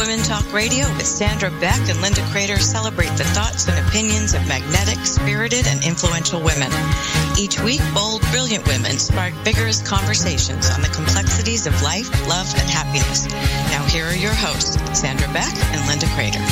Women Talk Radio with Sandra Beck and Linda Crater celebrate the thoughts and opinions of magnetic, spirited, and influential women. Each week, bold, brilliant women spark vigorous conversations on the complexities of life, love, and happiness. Now here are your hosts, Sandra Beck and Linda Crater.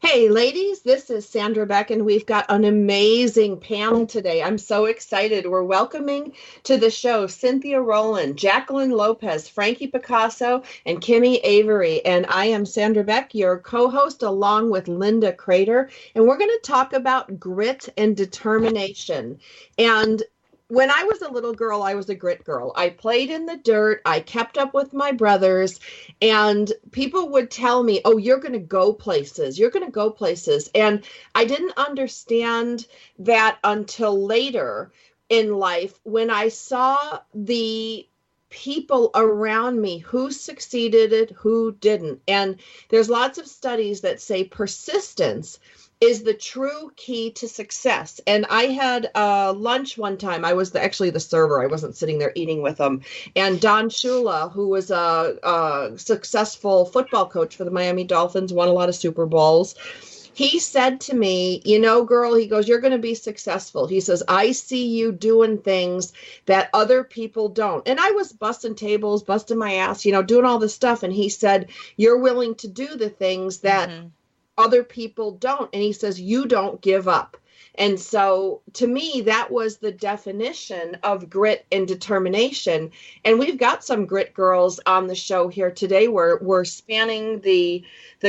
Hey ladies, this is Sandra Beck and we've got an amazing panel today. I'm so excited. We're welcoming to the show Cynthia Rowland, Jacqueline Lopez, Frankie Picasso, and Kimmy Avery. And I am Sandra Beck, your co-host, along with Linda Crater. And we're going to talk about grit and determination. And when I was a little girl, I was a grit girl. I played in the dirt. I kept up with my brothers. And people would tell me, oh, you're going to go places. You're going to go places. And I didn't understand that until later in life when I saw the people around me who succeeded, who didn't. And there's lots of studies that say persistence is the true key to success. And I had lunch one time. I was actually the server. I wasn't sitting there eating with them. And Don Shula, who was a successful football coach for the Miami Dolphins, won a lot of Super Bowls. He said to me, you know, girl, he goes, you're going to be successful. He says, I see you doing things that other people don't. And I was busting tables, busting my ass, you know, doing all this stuff. And he said, you're willing to do the things that other people don't. And he says, you don't give up. And so to me, that was the definition of grit and determination. And we've got some grit girls on the show here today. We're spanning the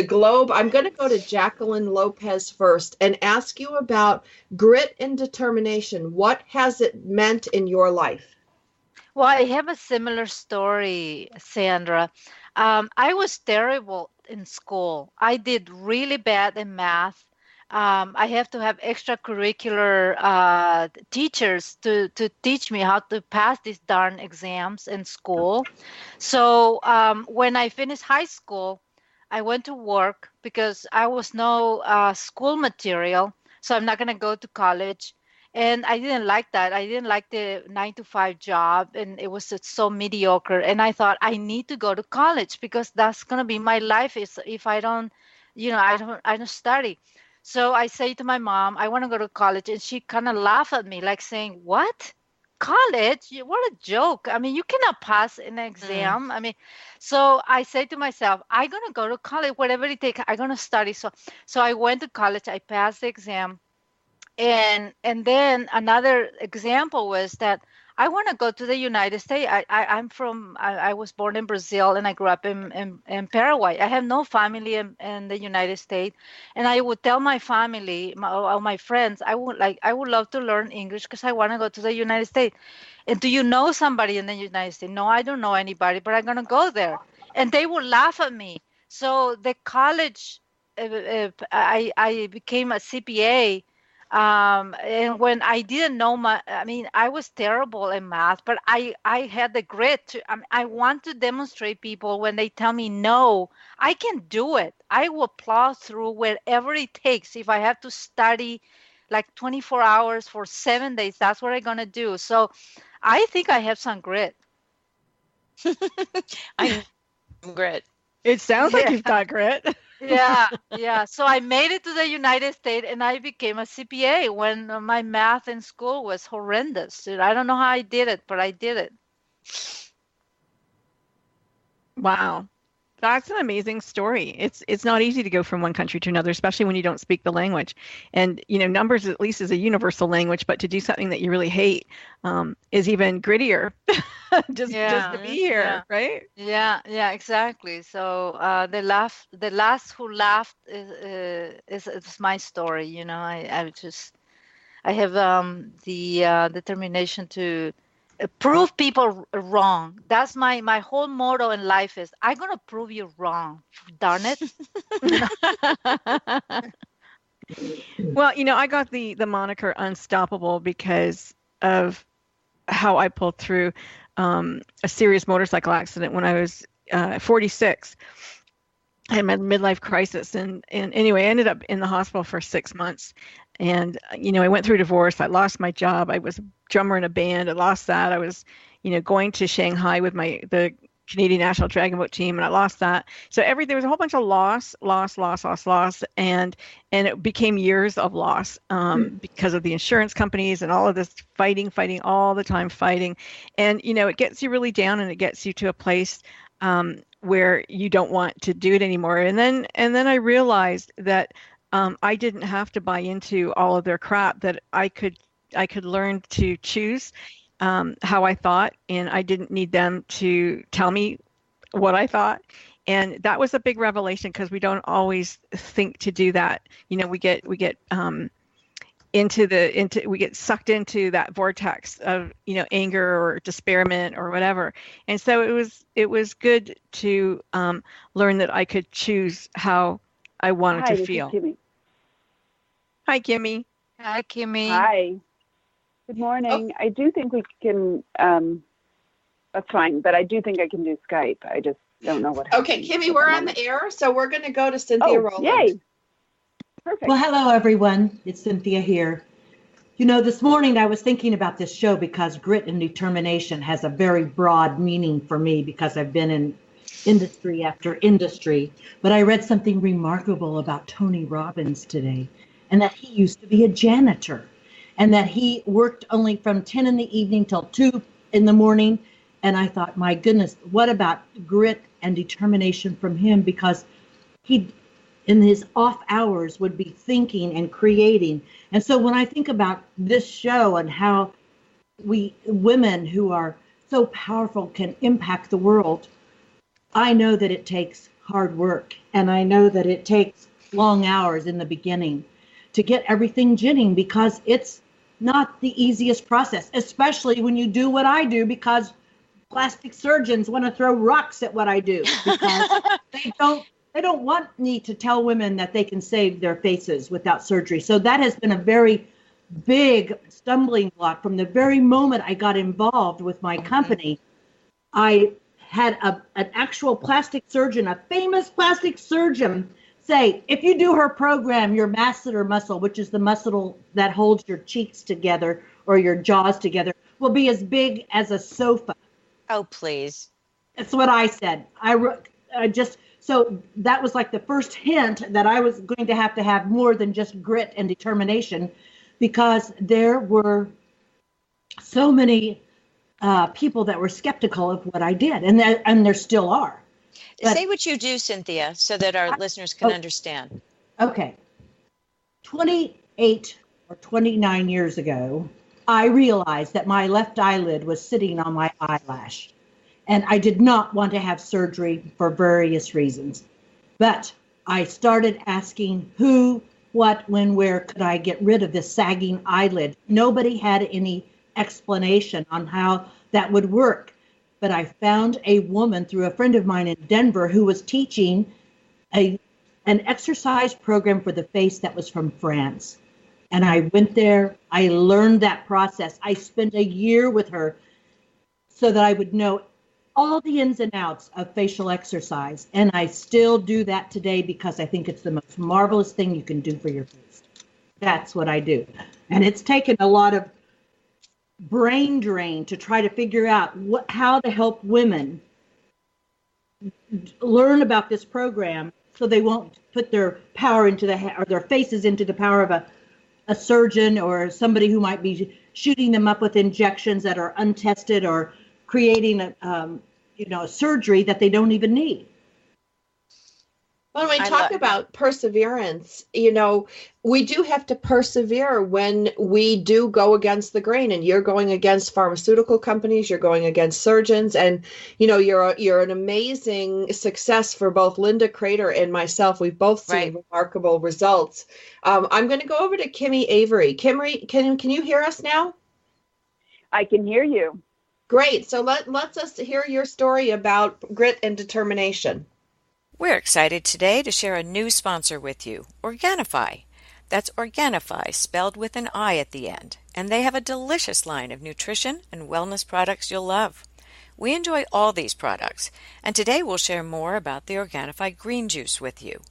globe. I'm going to go to Jacqueline Lopez first and ask you about grit and determination. What has it meant in your life? Well, I have a similar story, Sandra. I was terrible in school. I did really bad in math. I have to have extracurricular teachers to teach me how to pass these darn exams in school. So when I finished high school, I went to work because I was no school material. So I'm not going to go to college. And I didn't like that. I didn't like the 9-to-5 job, and it was just so mediocre. And I thought I need to go to college because that's going to be my life if I don't, I don't study. So I say to my mom, I want to go to college. And she kind of laughed at me like saying, what? College? What a joke. I mean, you cannot pass an exam. I mean, so I say to myself, I'm going to go to college, whatever it takes. I'm going to study. So I went to college. I passed the exam. And then another example was that I want to go to the United States. I was born in Brazil and I grew up in Paraguay. I have no family in the United States. And I would tell my family, my friends, I would love to learn English because I want to go to the United States. And do you know somebody in the United States? No, I don't know anybody, but I'm going to go there. And they would laugh at me. So the college, I became a CPA. And when I didn't know I was terrible in math, but I had the grit I want to demonstrate people when they tell me no, I can do it. I will plow through wherever it takes. If I have to study like 24 hours for 7 days, that's what I'm going to do. So I think I have some grit. I have some grit. It sounds like you've got grit. Yeah. So I made it to the United States and I became a CPA when my math in school was horrendous. I don't know how I did it, but I did it. Wow. That's an amazing story. It's not easy to go from one country to another, especially when you don't speak the language. And, numbers at least is a universal language, but to do something that you really hate is even grittier just to be here, right? Yeah, exactly. So the last who laughed is my story. I have the determination to prove people wrong. That's my whole motto in life is I'm going to prove you wrong. Darn it. Well, I got the moniker Unstoppable because of how I pulled through a serious motorcycle accident when I was 46. I had my midlife crisis. And anyway, I ended up in the hospital for 6 months. And, I went through divorce. I lost my job. I was a drummer in a band. I lost that. I was, going to Shanghai with the Canadian National Dragon Boat team, and I lost that. So there was a whole bunch of loss, and it became years of loss because of the insurance companies and all of this fighting all the time, fighting. And, it gets you really down, and it gets you to a place where you don't want to do it anymore. And then I realized that I didn't have to buy into all of their crap, that I could learn to choose how I thought, and I didn't need them to tell me what I thought. And that was a big revelation, because we don't always think to do that. We get we get sucked into that vortex of anger or despairment or whatever. And so it was good to learn that I could choose how I wanted to feel. This is Kimmy. Hi, Kimmy. Hi, Kimmy. Hi. Good morning. I do think we can, that's fine, but I do think I can do Skype. I just don't know what happens. Okay, Kimmy, we're on the air, so we're going to go to Cynthia Rowland. Yay. Perfect. Well, hello, everyone. It's Cynthia here. This morning I was thinking about this show because grit and determination has a very broad meaning for me, because I've been in industry after industry. But I read something remarkable about Tony Robbins today, and that he used to be a janitor, and that he worked only from 10 in the evening till 2 in the morning. And I thought, my goodness, what about grit and determination from him? Because he, in his off hours, would be thinking and creating. And so when I think about this show and how we women who are so powerful can impact the world, I know that it takes hard work, and I know that it takes long hours in the beginning to get everything ginning, because it's not the easiest process, especially when you do what I do, because plastic surgeons want to throw rocks at what I do, because they don't want me to tell women that they can save their faces without surgery. So that has been a very big stumbling block from the very moment I got involved with my company. I had an actual plastic surgeon, a famous plastic surgeon, say, if you do her program, your masseter muscle, which is the muscle that holds your cheeks together or your jaws together, will be as big as a sofa. Oh, please. That's what I said. So that was like the first hint that I was going to have more than just grit and determination, because there were so many people that were skeptical of what I did, and there still are. But, say what you do, Cynthia, so that our listeners can understand. Okay. 28 or 29 years ago, I realized that my left eyelid was sitting on my eyelash, and I did not want to have surgery for various reasons. But I started asking who, what, when, where could I get rid of this sagging eyelid? Nobody had any explanation on how that would work. But I found a woman through a friend of mine in Denver who was teaching an exercise program for the face that was from France. And I went there. I learned that process. I spent a year with her so that I would know all the ins and outs of facial exercise. And I still do that today, because I think it's the most marvelous thing you can do for your face. That's what I do. And it's taken a lot of brain drain to try to figure out how to help women learn about this program, so they won't put their power into or their faces into the power of a surgeon or somebody who might be shooting them up with injections that are untested, or creating a surgery that they don't even need. When we talk about perseverance, we do have to persevere when we do go against the grain, and you're going against pharmaceutical companies, you're going against surgeons, and, you're an amazing success for both Linda Crater and myself. We've both seen remarkable results. I'm going to go over to Kimmy Avery. Kimmy, can you hear us now? I can hear you. Great. So let's us hear your story about grit and determination. We're excited today to share a new sponsor with you, Organifi. That's Organifi, spelled with an I at the end, and they have a delicious line of nutrition and wellness products you'll love. We enjoy all these products, and today we'll share more about the Organifi Green Juice with you.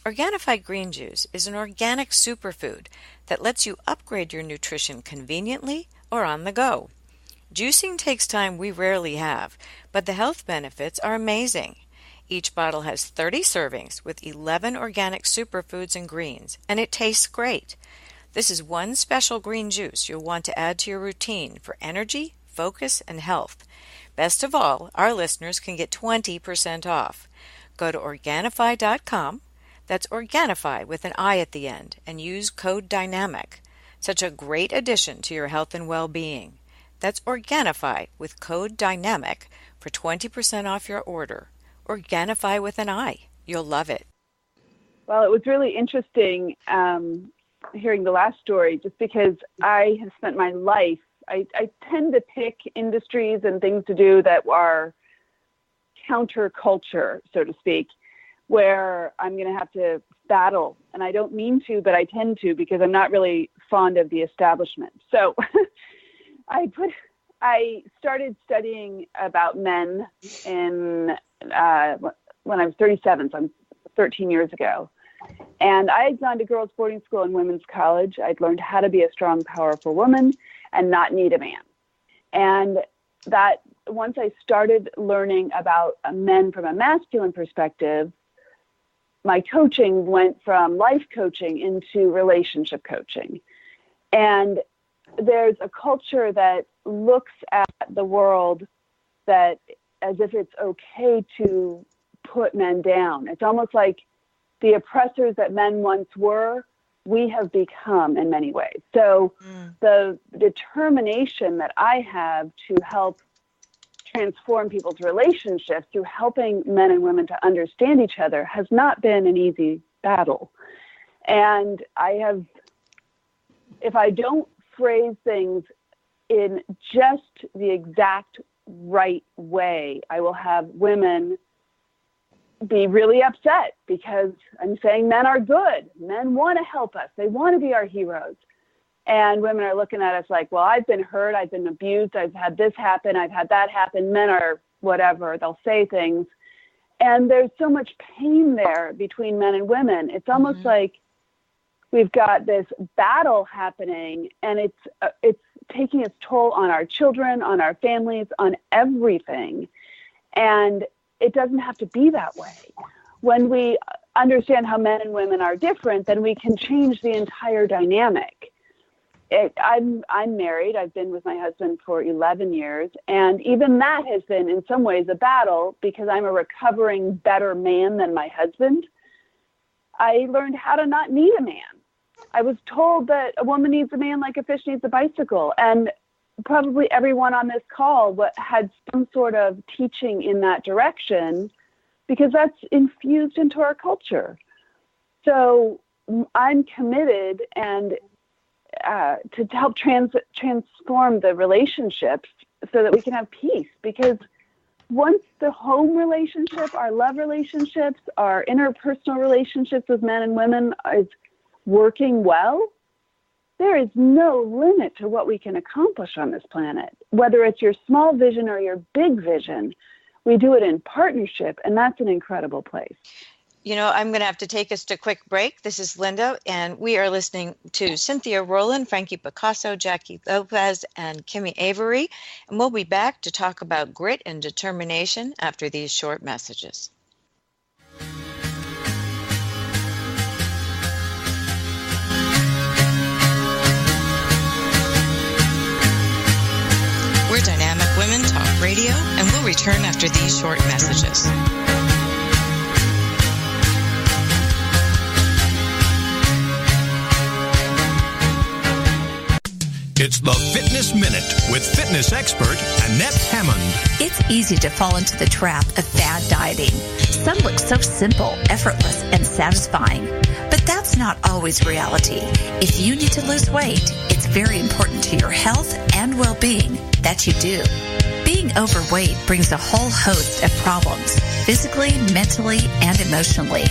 Organifi Green Juice is an organic superfood that lets you upgrade your nutrition conveniently or on the go. Juicing takes time we rarely have, but the health benefits are amazing. Each bottle has 30 servings with 11 organic superfoods and greens, and it tastes great. This is one special green juice you'll want to add to your routine for energy, focus, and health. Best of all, our listeners can get 20% off. Go to Organifi.com, that's Organifi with an I at the end, and use code DYNAMIC. Such a great addition to your health and well-being. That's Organifi with code DYNAMIC for 20% off your order. Organifi with an I. You'll love it. Well, it was really interesting hearing the last story, just because I have spent my life, I tend to pick industries and things to do that are counterculture, so to speak, where I'm going to have to battle. And I don't mean to, but I tend to, because I'm not really fond of the establishment. So I started studying about men when I was 37, so 13 years ago. And I had gone to girls' boarding school and women's college. I'd learned how to be a strong, powerful woman and not need a man. And that once I started learning about men from a masculine perspective, my coaching went from life coaching into relationship coaching. And there's a culture that looks at the world that as if it's okay to put men down. It's almost like the oppressors that men once were, we have become in many ways. So the determination that I have to help transform people's relationships through helping men and women to understand each other has not been an easy battle. And if I don't phrase things in just the exact right way, I will have women be really upset because I'm saying men are good. Men want to help us. They want to be our heroes. And women are looking at us like, well, I've been hurt. I've been abused. I've had this happen. I've had that happen. Men are whatever. They'll say things. And there's so much pain there between men and women. It's almost like we've got this battle happening, and it's taking its toll on our children, on our families, on everything. And it doesn't have to be that way. When we understand how men and women are different, then we can change the entire dynamic. I'm married. I've been with my husband for 11 years. And even that has been in some ways a battle because I'm a recovering better man than my husband. I learned how to not need a man. I was told that a woman needs a man like a fish needs a bicycle. And probably everyone on this call had some sort of teaching in that direction because that's infused into our culture. So I'm committed and to help transform the relationships so that we can have peace. Because once the home relationship, our love relationships, our interpersonal relationships with men and women is working well, there is no limit to what we can accomplish on this planet. Whether it's your small vision or your big vision, we do it in partnership, and that's an incredible place. You know, I'm going to have to take us to a quick break. This is Linda, and we are listening to Cynthia Rowland, Frankie Picasso, Jackie Lopez, and Kimmy Avery. And we'll be back to talk about grit and determination after these short messages. We're Dynamic Women Talk Radio, and we'll return after these short messages. It's the Fitness Minute with fitness expert Annette Hammond. It's easy to fall into the trap of fad dieting. Some look so simple, effortless, and satisfying. But that's not always reality. If you need to lose weight, it's very important to your health and well-being that you do. Being overweight brings a whole host of problems, physically, mentally, and emotionally.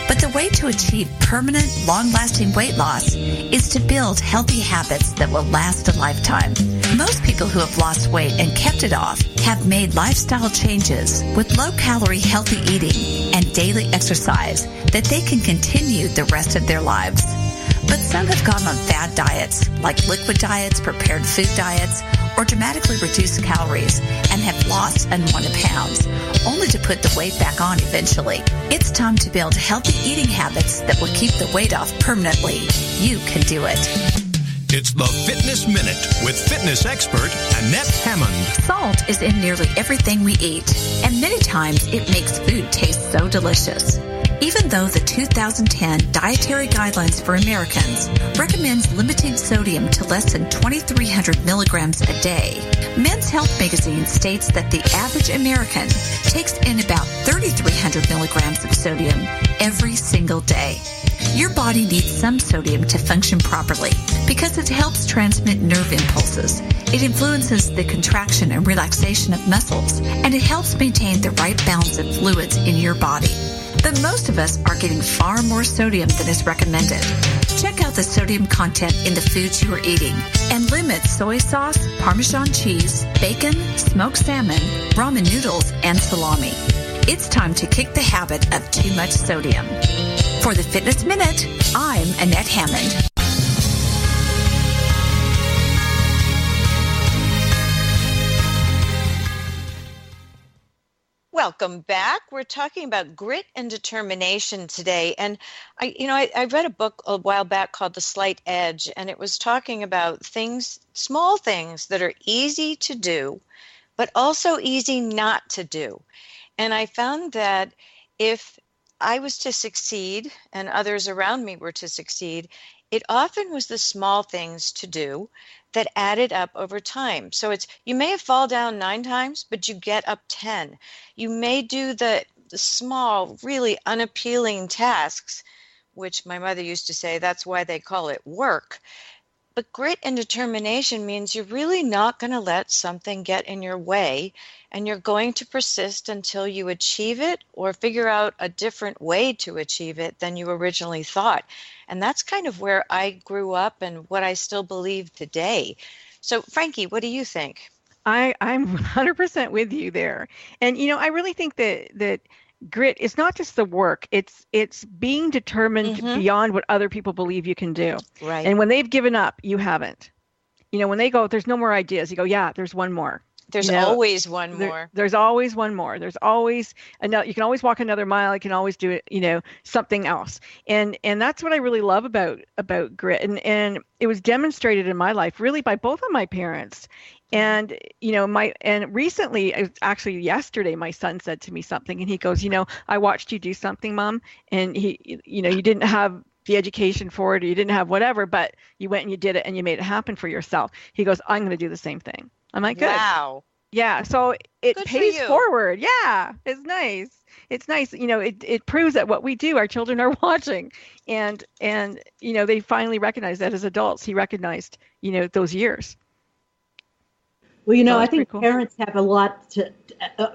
But the way to achieve permanent, long-lasting weight loss is to build healthy habits that will last a lifetime. Most people who have lost weight and kept it off have made lifestyle changes with low-calorie healthy eating and daily exercise that they can continue the rest of their lives. But some have gone on fad diets, like liquid diets, prepared food diets, or dramatically reduced calories and have lost unwanted pounds, only to put the weight back on eventually. It's time to build healthy eating habits that will keep the weight off permanently. You can do it. It's the Fitness Minute with fitness expert Annette Hammond. Salt is in nearly everything we eat, and many times it makes food taste so delicious. Even though the 2010 Dietary Guidelines for Americans recommends limiting sodium to less than 2,300 milligrams a day, Men's Health magazine states that the average American takes in about 3,300 milligrams of sodium every single day. Your body needs some sodium to function properly because it helps transmit nerve impulses. It influences the contraction and relaxation of muscles, and it helps maintain the right balance of fluids in your body. But most of us are getting far more sodium than is recommended. Check out the sodium content in the foods you are eating and limit soy sauce, Parmesan cheese, bacon, smoked salmon, ramen noodles, and salami. It's time to kick the habit of too much sodium. For the Fitness Minute, I'm Annette Hammond. Welcome back. We're talking about grit and determination today. And I read a book a while back called The Slight Edge, and it was talking about things, small things that are easy to do, but also easy not to do. And I found that if I was to succeed and others around me were to succeed, it often was the small things to do that added up over time. So you may have fall down 9 times, but you get up 10. You may do the small, really unappealing tasks, which my mother used to say, that's why they call it work. But grit and determination means you're really not going to let something get in your way, and you're going to persist until you achieve it or figure out a different way to achieve it than you originally thought. And that's kind of where I grew up and what I still believe today. So, Frankie, what do you think? I'm 100% with you there. And, I really think that grit is not just the work. It's being determined beyond what other people believe you can do. Right. And when they've given up, you haven't. When they go, there's no more ideas. You go, yeah, there's one more. There's always one more. There's always one more. There's always another. You can always walk another mile. You can always do it, something else. And that's what I really love about grit. And it was demonstrated in my life really by both of my parents. And, and recently, actually yesterday, my son said to me something, and he goes, I watched you do something, Mom. And you didn't have the education for it, or you didn't have whatever, but you went and you did it and you made it happen for yourself. He goes, I'm going to do the same thing. I'm like, good. Wow. Yeah. So it Good pays forward. Yeah. It's nice. It's nice. It proves that what we do, our children are watching, and they finally recognize that as adults. He recognized, those years. Well, I think cool. Parents have a lot to,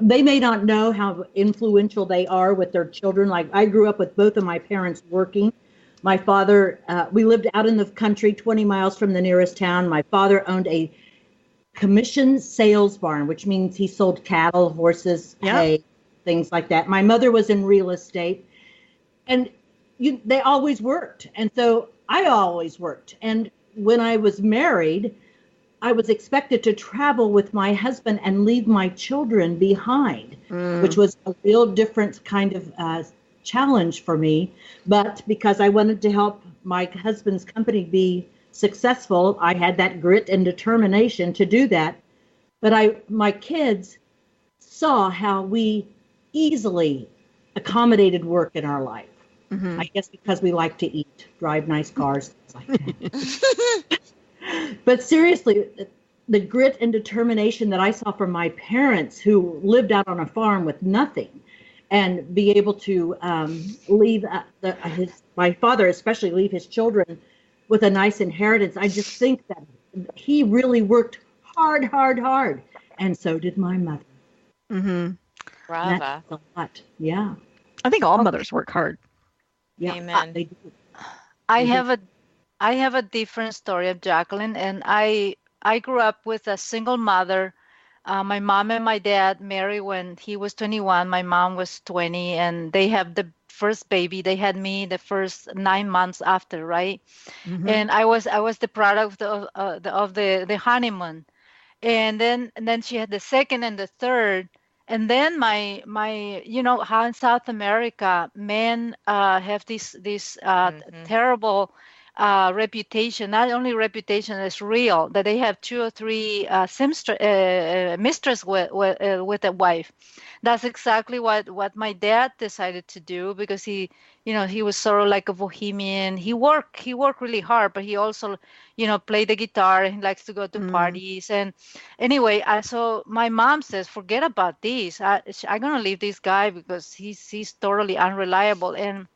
they may not know how influential they are with their children. Like I grew up with both of my parents working. My father, we lived out in the country, 20 miles from the nearest town. My father owned a commission sales barn, which means he sold cattle, horses, hay, things like that. My mother was in real estate, and they always worked. And so I always worked. And when I was married, I was expected to travel with my husband and leave my children behind, which was a real different kind of challenge for me. But because I wanted to help my husband's company be successful, I had that grit and determination to do that. But my kids saw how we easily accommodated work in our life. I guess because we like to eat, drive nice cars, things like that. But seriously, the grit and determination that I saw from my parents who lived out on a farm with nothing, and be able to leave my father especially leave his children with a nice inheritance. I just think that he really worked hard, and so did my mother. Brava. That's a lot. Yeah. I think all mothers work hard. Yeah. Amen. They do. I have a different story of Jacqueline, and I grew up with a single mother. My mom and my dad married when he was 21, my mom was 20, and they have the first baby. They had me the first 9 months after, right? Mhm. And I was the product of the honeymoon. And then she had the second and the third. And then my you know how in South America men have this terrible reputation. Not only reputation is real, that they have 2 or 3 mistress with a wife. That's exactly what my dad decided to do, because he was sort of like a bohemian. He worked really hard, but he also played the guitar, and he likes to go to parties. And anyway, so my mom says, forget about this. I'm gonna leave this guy because he's totally unreliable. And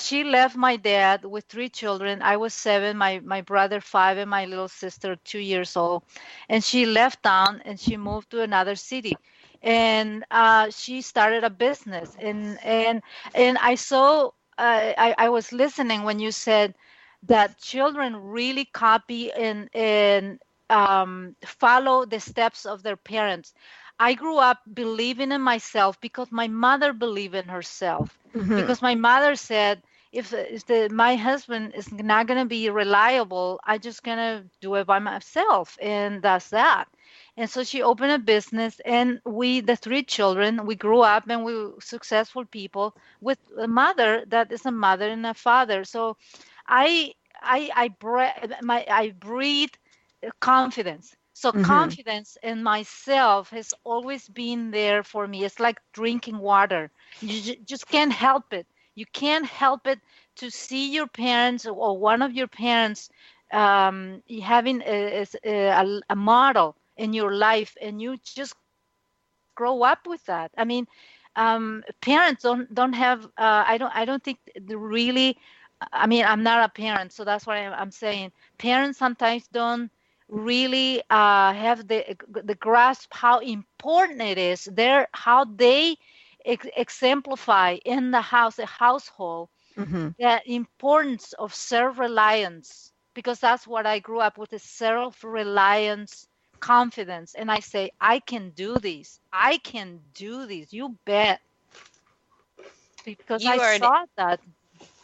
she left my dad with 3 children. I was 7, my brother 5, and my little sister 2 years old. And she left town and she moved to another city. And she started a business. And I saw, I was listening when you said that children really copy and follow the steps of their parents. I grew up believing in myself because my mother believed in herself. Mhm. Because my mother said, if my husband is not going to be reliable, I'm just going to do it by myself. And that's that. And so she opened a business, and we, the 3 children, we grew up and we were successful people with a mother that is a mother and a father. So I breathe confidence. So confidence in myself has always been there for me. It's like drinking water. You just can't help it. You can't help it to see your parents or one of your parents having a model in your life, and you just grow up with that. I mean, parents don't have. I don't think really. I mean, I'm not a parent, so that's why I'm saying parents sometimes don't really have the grasp how important it is. How they exemplify in the household, the importance of self-reliance, because that's what I grew up with, is self-reliance, confidence. And I say, I can do this. I can do this. You bet. Because I saw that.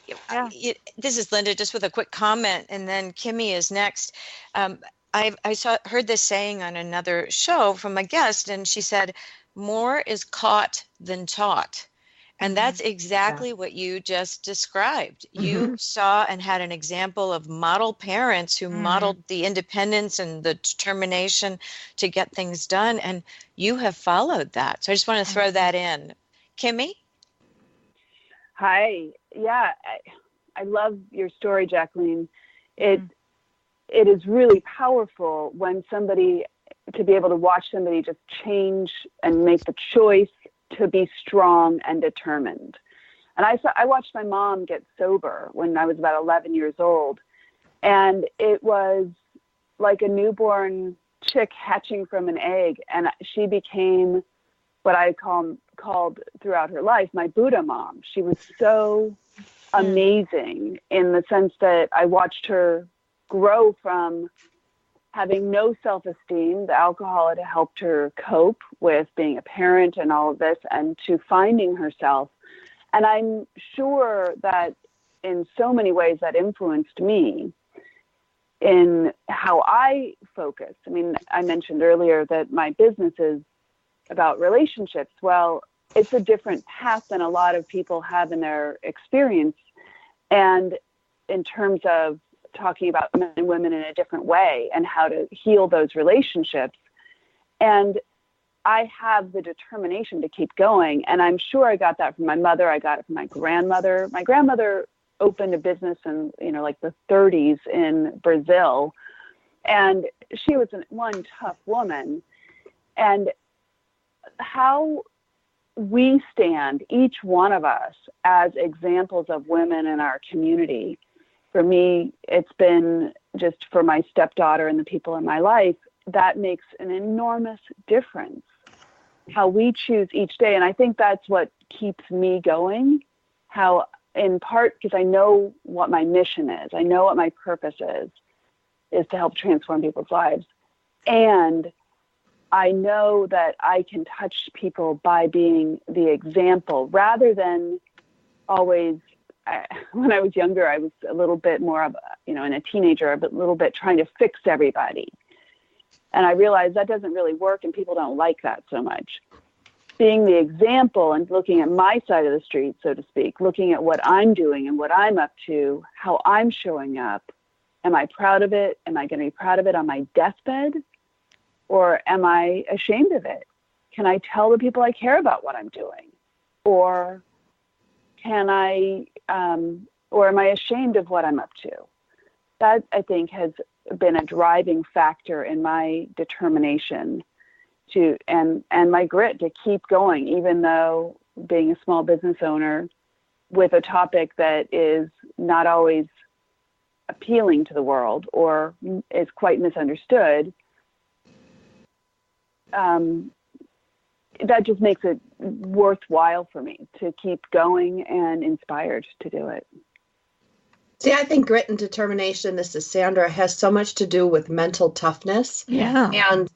Yeah. This is Linda, just with a quick comment, and then Kimmy is next. I heard this saying on another show from a guest, and she said, more is caught than taught. And that's exactly what you just described. You saw and had an example of model parents who modeled the independence and the determination to get things done, and you have followed that. So I just want to throw that in. Kimmy? Hi. Yeah, I love your story, Jacqueline. It is really powerful when to be able to watch somebody just change and make the choice to be strong and determined. And I watched my mom get sober when I was about 11 years old. And it was like a newborn chick hatching from an egg. And she became what I called throughout her life my Buddha mom. She was so amazing in the sense that I watched her grow from having no self-esteem. The alcohol had helped her cope with being a parent and all of this, and to finding herself. And I'm sure that in so many ways that influenced me in how I focus. I mean, I mentioned earlier that my business is about relationships. Well, it's a different path than a lot of people have in their experience. And in terms of talking about men and women in a different way and how to heal those relationships. And I have the determination to keep going. And I'm sure I got that from my mother. I got it from my grandmother. My grandmother opened a business in, like the 30s in Brazil. And she was one tough woman. And how we stand, each one of us, as examples of women in our community. For me, it's been just for my stepdaughter and the people in my life, that makes an enormous difference, how we choose each day. And I think that's what keeps me going, how in part because I know what my mission is. I know what my purpose is to help transform people's lives. And I know that I can touch people by being the example rather than always. When I was younger, I was a little bit more of, and a teenager, a little bit trying to fix everybody. And I realized that doesn't really work, and people don't like that so much. Being the example and looking at my side of the street, so to speak, looking at what I'm doing and what I'm up to, how I'm showing up. Am I proud of it? Am I going to be proud of it on my deathbed? Or am I ashamed of it? Can I tell the people I care about what I'm doing? Or can I, or am I ashamed of what I'm up to? That, I think, has been a driving factor in my determination to, and my grit to keep going, even though being a small business owner with a topic that is not always appealing to the world or is quite misunderstood, that just makes it worthwhile for me to keep going and inspired to do it. See, I think grit and determination, this is Sandra, has so much to do with mental toughness. Yeah. And,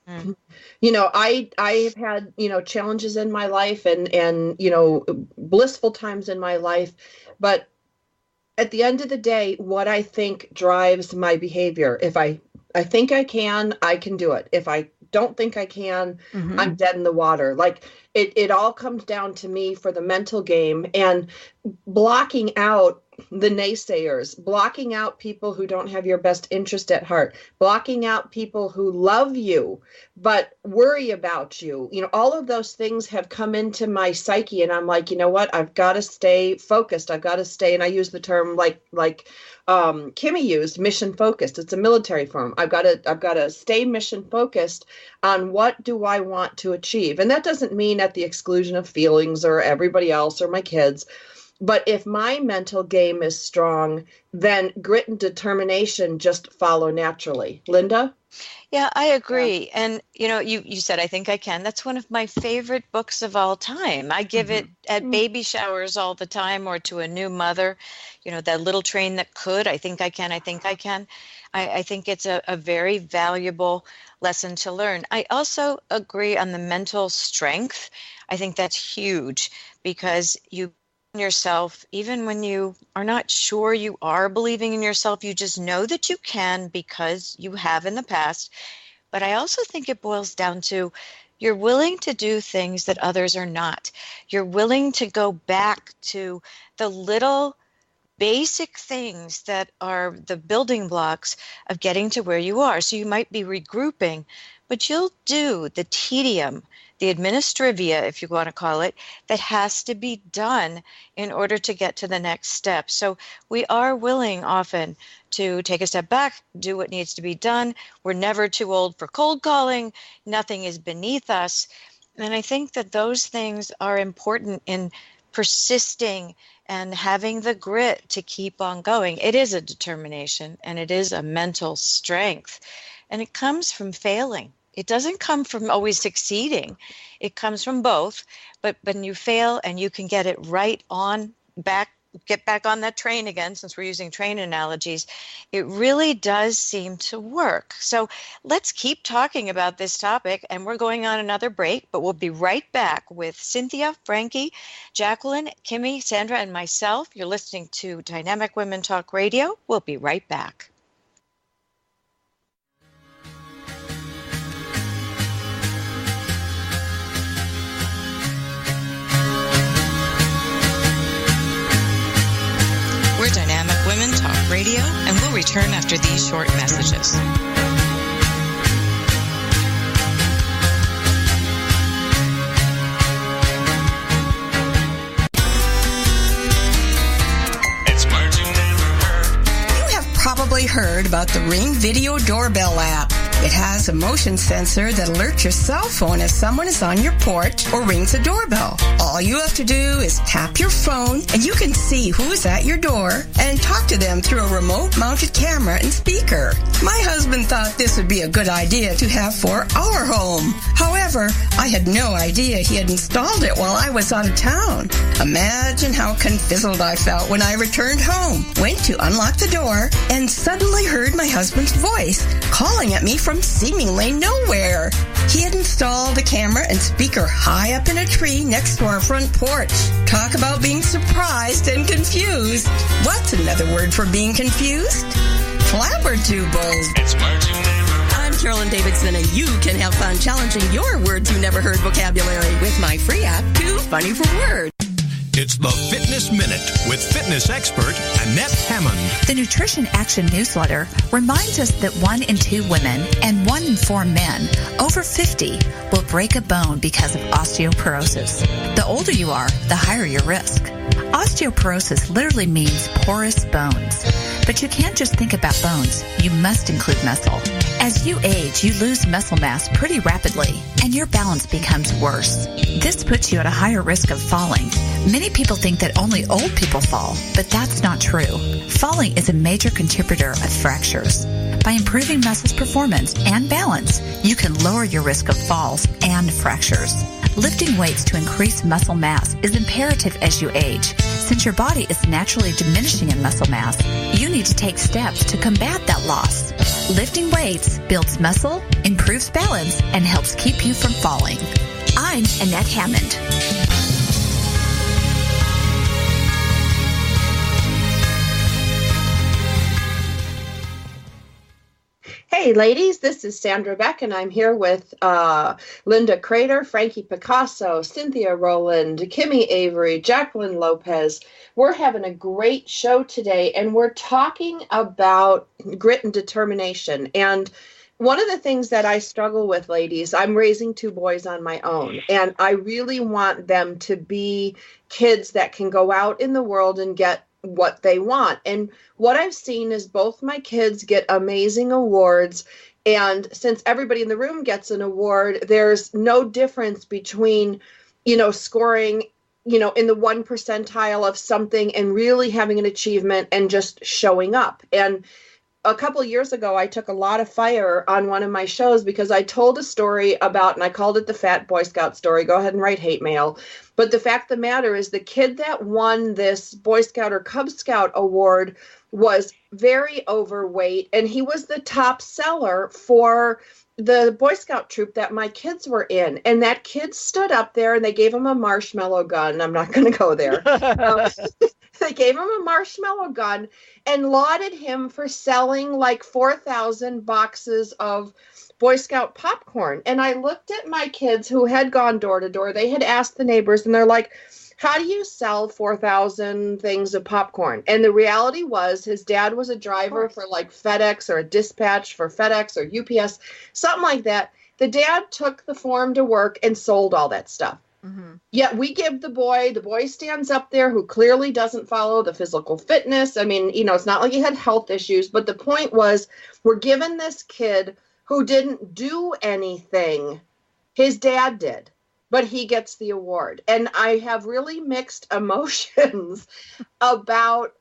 I've had, challenges in my life and, blissful times in my life. But at the end of the day, what I think drives my behavior. If I think I can do it. If I don't think I can, I'm dead in the water. Like it all comes down to me for the mental game and blocking out the naysayers, blocking out people who don't have your best interest at heart, blocking out people who love you but worry about you. All of those things have come into my psyche, and I'm like, you know what? I've got to stay focused. I've got to stay, and I use the term like Kimmy used, mission focused. It's a military term. I've got to stay mission focused on what do I want to achieve, and that doesn't mean at the exclusion of feelings or everybody else or my kids. But if my mental game is strong, then grit and determination just follow naturally. Linda? Yeah, I agree. And, you said, I think I can. That's one of my favorite books of all time. I give it at baby showers all the time, or to a new mother, that little train that could. I think I can. I think I can. I think it's a very valuable lesson to learn. I also agree on the mental strength. I think that's huge because you yourself, even when you are not sure you are believing in yourself, you just know that you can because you have in the past. But I also think it boils down to you're willing to do things that others are not. You're willing to go back to the little basic things that are the building blocks of getting to where you are. So you might be regrouping, but you'll do the tedium, the administrivia, if you want to call it, that has to be done in order to get to the next step. So we are willing often to take a step back, do what needs to be done. We're never too old for cold calling. Nothing is beneath us. And I think that those things are important in persisting and having the grit to keep on going. It is a determination and it is a mental strength. And it comes from failing. It doesn't come from always succeeding. It comes from both. But when you fail and you can get it right on back, get back on that train again, since we're using train analogies, it really does seem to work. So let's keep talking about this topic, and we're going on another break, but we'll be right back with Cynthia, Frankie, Jacqueline, Kimmy, Sandra, and myself. You're listening to Dynamic Women Talk Radio. We'll be right back. We're Dynamic Women Talk Radio, and we'll return after these short messages. It's words you never heard. You have probably heard about the Ring Video Doorbell app. It has a motion sensor that alerts your cell phone if someone is on your porch or rings a doorbell. All you have to do is tap your phone and you can see who is at your door and talk to them through a remote-mounted camera and speaker. My husband thought this would be a good idea to have for our home. However, I had no idea he had installed it while I was out of town. Imagine how confizzled I felt when I returned home, went to unlock the door, and suddenly heard my husband's voice calling at me from seemingly nowhere. He had installed a camera and speaker high up in a tree next to our front porch. Talk about being surprised and confused. What's another word for being confused? Flabbertubled. It's Martin Never. I'm Carolyn Davidson, and you can have fun challenging your words you never heard vocabulary with my free app, Too Funny for Words. It's the Fitness Minute with fitness expert Annette Hammond. The Nutrition Action newsletter reminds us that 1 in 2 women and 1 in 4 men over 50 will break a bone because of osteoporosis. The older you are, the higher your risk. Osteoporosis literally means porous bones. But you can't just think about bones. You must include muscle. As you age, you lose muscle mass pretty rapidly, and your balance becomes worse. This puts you at a higher risk of falling. Many people think that only old people fall, but that's not true. Falling is a major contributor of fractures. By improving muscles performance and balance, you can lower your risk of falls and fractures. Lifting weights to increase muscle mass is imperative as you age. Since your body is naturally diminishing in muscle mass, you need to take steps to combat that loss. Lifting weights builds muscle, improves balance, and helps keep you from falling. I'm Annette Hammond. Hey, ladies, this is Sandra Beck, and I'm here with Linda Crater, Frankie Picasso, Cynthia Rowland, Kimmy Avery, Jacqueline Lopez. We're having a great show today, and we're talking about grit and determination. And one of the things that I struggle with, ladies, I'm raising 2 boys on my own, and I really want them to be kids that can go out in the world and get what they want. And what I've seen is both my kids get amazing awards. And since everybody in the room gets an award, there's no difference between, scoring, in the 1 percentile of something and really having an achievement and just showing up. And a couple of years ago, I took a lot of fire on one of my shows because I told a story about, and I called it the Fat Boy Scout story. Go ahead and write hate mail. But the fact of the matter is the kid that won this Boy Scout or Cub Scout award was very overweight, and he was the top seller for the Boy Scout troop that my kids were in. And that kid stood up there and they gave him a marshmallow gun. I'm not going to go there. They gave him a marshmallow gun and lauded him for selling like 4,000 boxes of Boy Scout popcorn. And I looked at my kids who had gone door to door. They had asked the neighbors, and they're like, how do you sell 4,000 things of popcorn? And the reality was his dad was a driver for like FedEx or a dispatch for FedEx or UPS, something like that. The dad took the form to work and sold all that stuff. Mm-hmm. Yet we give the boy stands up there who clearly doesn't follow the physical fitness. I mean, it's not like he had health issues, but the point was we're giving this kid who didn't do anything. His dad did, but he gets the award. And I have really mixed emotions about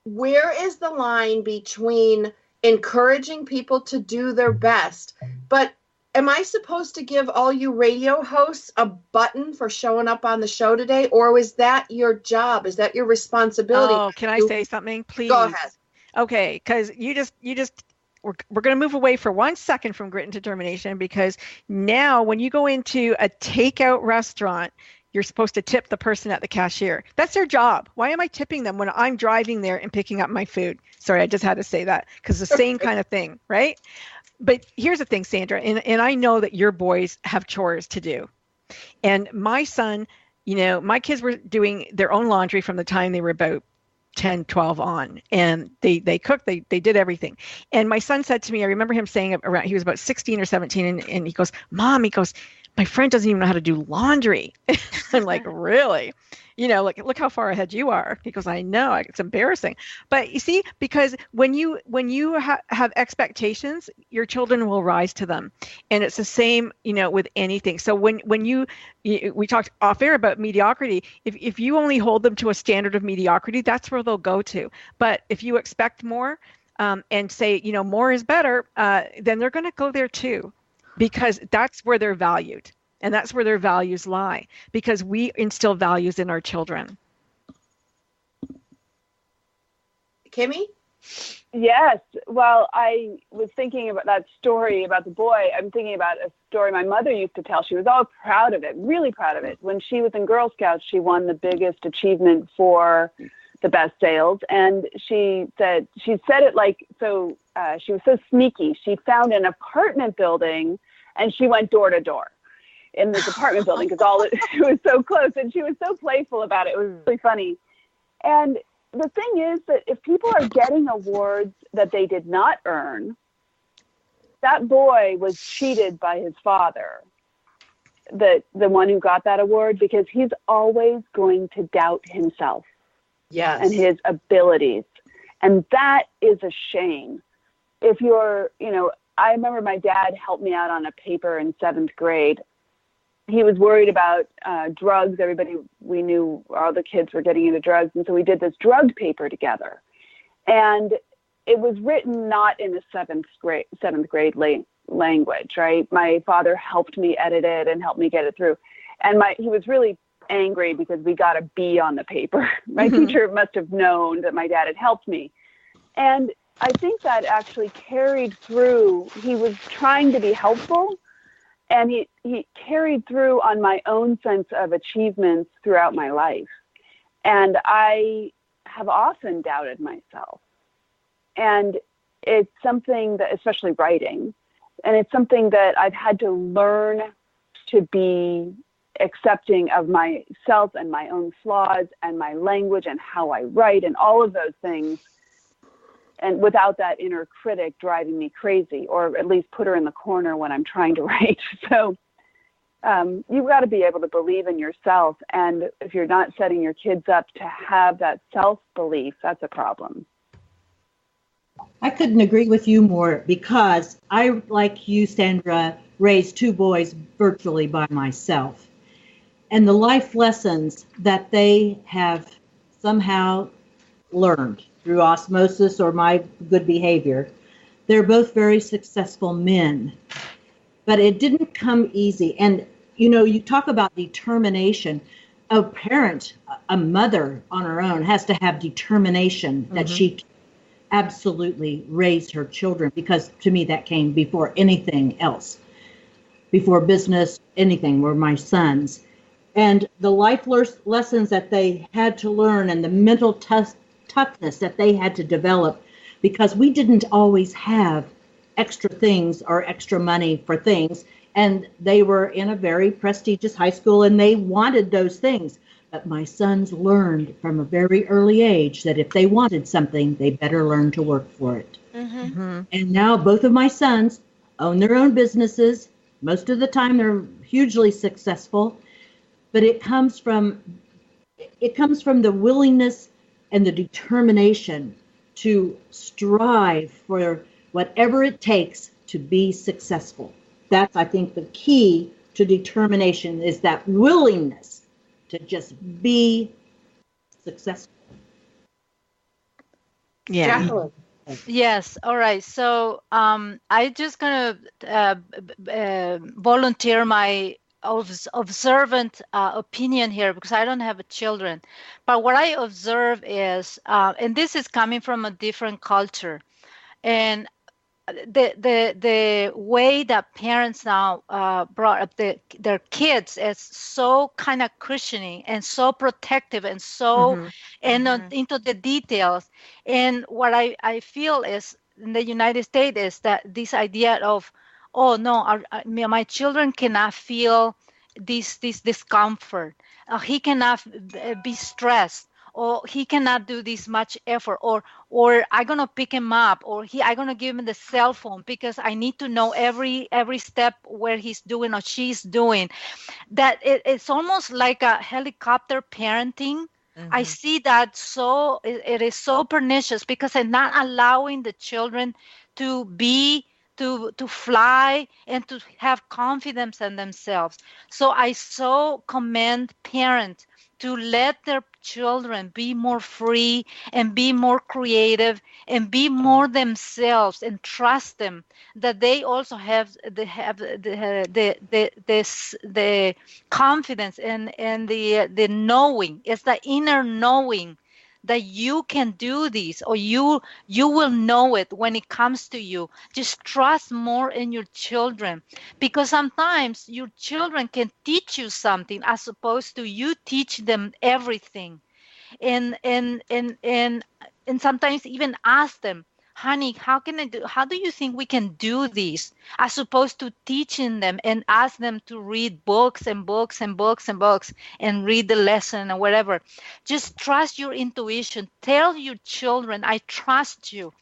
where is the line between encouraging people to do their best, but am I supposed to give all you radio hosts a button for showing up on the show today? Or is that your job? Is that your responsibility? Oh, can I say something, please? Go ahead. Okay, because we're going to move away for 1 second from grit and determination, because now when you go into a takeout restaurant, you're supposed to tip the person at the cashier. That's their job. Why am I tipping them when I'm driving there and picking up my food? Sorry, I just had to say that because the same kind of thing, right? But here's the thing, Sandra, and I know that your boys have chores to do. And my son, my kids were doing their own laundry from the time they were about 10, 12 on, and they cooked, they did everything. And my son said to me, I remember him saying around, he was about 16 or 17, and he goes, Mom, my friend doesn't even know how to do laundry. I'm like, really? Look how far ahead you are. He goes, I know, it's embarrassing. But you see, because when you have expectations, your children will rise to them. And it's the same, with anything. So when we talked off air about mediocrity, if you only hold them to a standard of mediocrity, that's where they'll go to. But if you expect more and say, more is better, then they're going to go there too, because that's where they're valued. And that's where their values lie, because we instill values in our children. Kimmy? Yes. Well, I was thinking about that story about the boy. I'm thinking about a story my mother used to tell. She was all proud of it, really proud of it. When she was in Girl Scouts, she won the biggest achievement for the best sales. And she said it like, so she was so sneaky. She found an apartment building and she went door to door in this apartment building because it was so close. And she was so playful about it. It was really funny. And the thing is that if people are getting awards that they did not earn, that boy was cheated by his father, the one who got that award, because he's always going to doubt himself and his abilities. And that is a shame. If you're, I remember my dad helped me out on a paper in 7th grade. He was worried about drugs. Everybody, we knew all the kids were getting into drugs. And so we did this drug paper together. And it was written not in the 7th grade language, right? My father helped me edit it and helped me get it through. And he was really angry because we got a B on the paper. My teacher must have known that my dad had helped me. And I think that actually carried through. He was trying to be helpful. And he carried through on my own sense of achievements throughout my life. And I have often doubted myself. And it's something that, especially writing, and it's something that I've had to learn to be accepting of myself and my own flaws and my language and how I write and all of those things. And without that inner critic driving me crazy, or at least put her in the corner when I'm trying to write. So you've got to be able to believe in yourself. And if you're not setting your kids up to have that self-belief, that's a problem. I couldn't agree with you more, because I, like you, Sandra, raised 2 boys virtually by myself. And the life lessons that they have somehow learned through osmosis or my good behavior, they're both very successful men. But it didn't come easy. And, you talk about determination. A parent, a mother on her own, has to have determination that she can absolutely raise her children, because to me that came before anything else, before business, anything, were my sons. And the life lessons that they had to learn, and the mental toughness that they had to develop, because we didn't always have extra things or extra money for things. And they were in a very prestigious high school and they wanted those things. But my sons learned from a very early age that if they wanted something, they better learn to work for it. And now both of my sons own their own businesses. Most of the time they're hugely successful, but it comes from the willingness and the determination to strive for whatever it takes to be successful. That's, I think, the key to determination, is that willingness to just be successful. Yeah. Jacqueline. Yes. All right. So I just going to volunteer my observant opinion here, because I don't have children. But what I observe is, and this is coming from a different culture, and the way that parents now brought up their kids is so kind of cushioning and so protective and so into the details. And what I feel is in the United States is that this idea of, oh no, my children cannot feel this discomfort. He cannot be stressed, or he cannot do this much effort, or I'm gonna pick him up, or I'm gonna give him the cell phone because I need to know every step where he's doing or she's doing. That it's almost like a helicopter parenting. I see that it is so pernicious, because it's not allowing the children to be, to fly and to have confidence in themselves. So I so commend parents to let their children be more free and be more creative and be more themselves, and trust them that they also have the confidence and the knowing. It's the inner knowing that you can do this, or you will know it when it comes to you. Just trust more in your children, because sometimes your children can teach you something as opposed to you teach them everything. And sometimes even ask them, honey, how do you think we can do this? As opposed to teaching them and ask them to read books and books and books and books and read the lesson or whatever. Just trust your intuition. Tell your children, I trust you.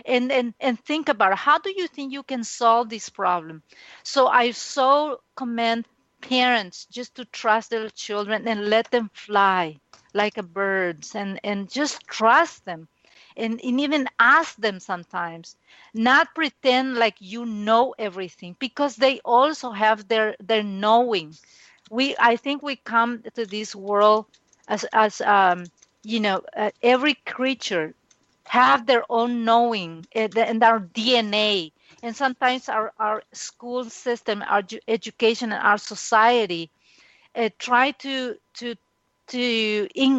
And think about, how do you think you can solve this problem? So I so commend parents just to trust their children and let them fly like a birds, and just trust them. And even ask them sometimes, not pretend like you know everything, because they also have their knowing. I think we come to this world as every creature have their own knowing and our DNA. And sometimes our school system, our education, and our society try to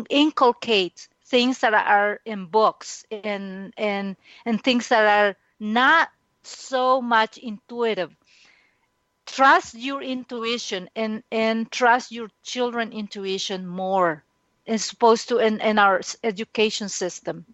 inculcate things that are in books and things that are not so much intuitive. Trust your intuition and trust your children's intuition more, as opposed to in our education system.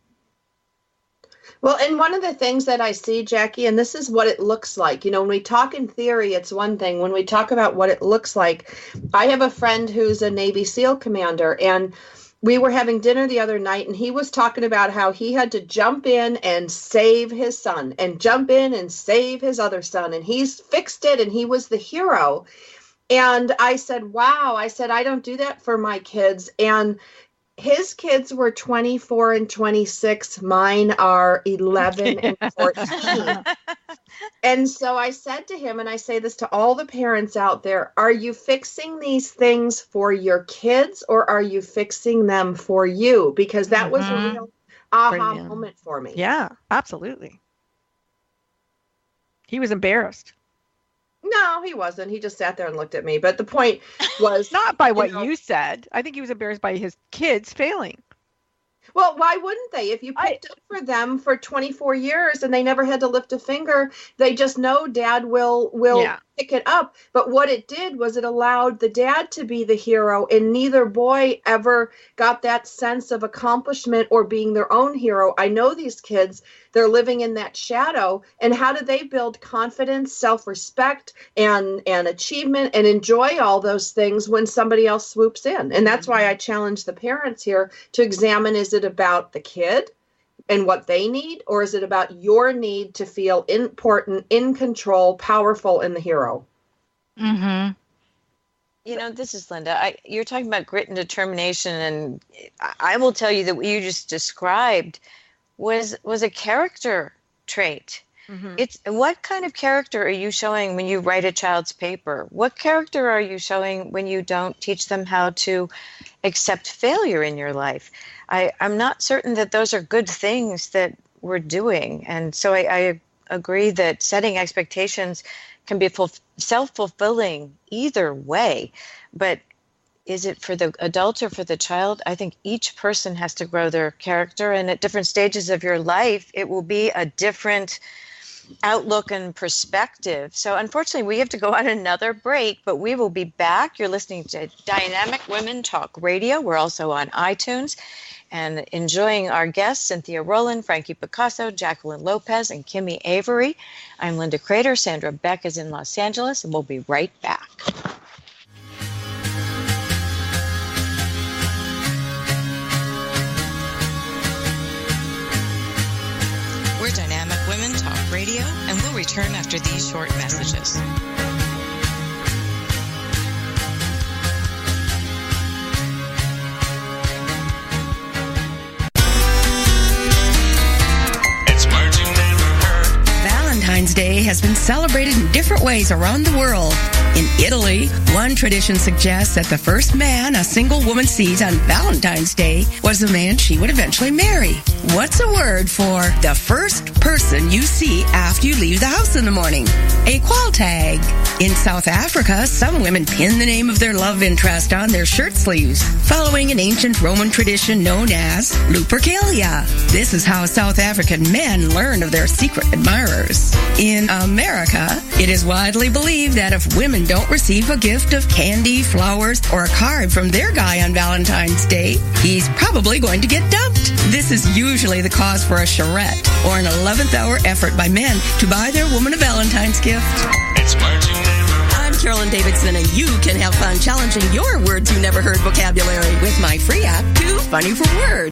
Well, and one of the things that I see, Jackie, and this is what it looks like, when we talk in theory, it's one thing. When we talk about what it looks like, I have a friend who's a Navy SEAL commander, and we were having dinner the other night, and he was talking about how he had to jump in and save his son and jump in and save his other son. And he's fixed it, and he was the hero. And I said, wow, I don't do that for my kids. And his kids were 24 and 26. Mine are 11 and 14. And so I said to him, and I say this to all the parents out there, are you fixing these things for your kids, or are you fixing them for you? Because that was a real aha moment for me. Yeah, absolutely. He was embarrassed. No, he wasn't. He just sat there and looked at me. But the point was... Not by what you said. I think he was embarrassed by his kids failing. Well, why wouldn't they? If you picked up for them for 24 years and they never had to lift a finger, they just know Dad will pick it up. But what it did was it allowed the dad to be the hero, and neither boy ever got that sense of accomplishment or being their own hero. I know these kids, they're living in that shadow. And how do they build confidence, self-respect, and achievement, and enjoy all those things when somebody else swoops in? And that's why I challenge the parents here to examine, is it about the kid and what they need, or is it about your need to feel important, in control, powerful, and the hero? Mm-hmm. This is Linda. You're talking about grit and determination, and I will tell you that what you just described was a character trait. Mm-hmm. It's what kind of character are you showing when you write a child's paper? What character are you showing when you don't teach them how to accept failure in your life? I'm not certain that those are good things that we're doing. And so I agree that setting expectations can be self-fulfilling either way. But is it for the adult or for the child? I think each person has to grow their character, and at different stages of your life, it will be a different outlook and perspective. So unfortunately, we have to go on another break, but we will be back. You're listening to Dynamic Women Talk Radio. We're also on iTunes, and enjoying our guests, Cynthia Rowland, Frankie Picasso, Jacqueline Lopez, and Kimmy Avery. I'm Linda Crater. Sandra Beck is in Los Angeles, and we'll be right back. We're Dynamic Women Talk Radio, and we'll return after these short messages. Valentine's Day has been celebrated in different ways around the world. In Italy, one tradition suggests that the first man a single woman sees on Valentine's Day was the man she would eventually marry. What's a word for the first person you see after you leave the house in the morning, a qual tag. In South Africa, some women pin the name of their love interest on their shirt sleeves, following an ancient Roman tradition known as Lupercalia. This is how South African men learn of their secret admirers. In America, it is widely believed that if women don't receive a gift of candy, flowers, or a card from their guy on Valentine's Day, he's probably going to get dumped. This is usually the cause for a charrette, or an 11th hour effort by men to buy their woman a Valentine's gift. It's Marching Neighborhood. I'm Carolyn Davidson, and you can have fun challenging your words you never heard vocabulary with my free app, Too Funny for Words.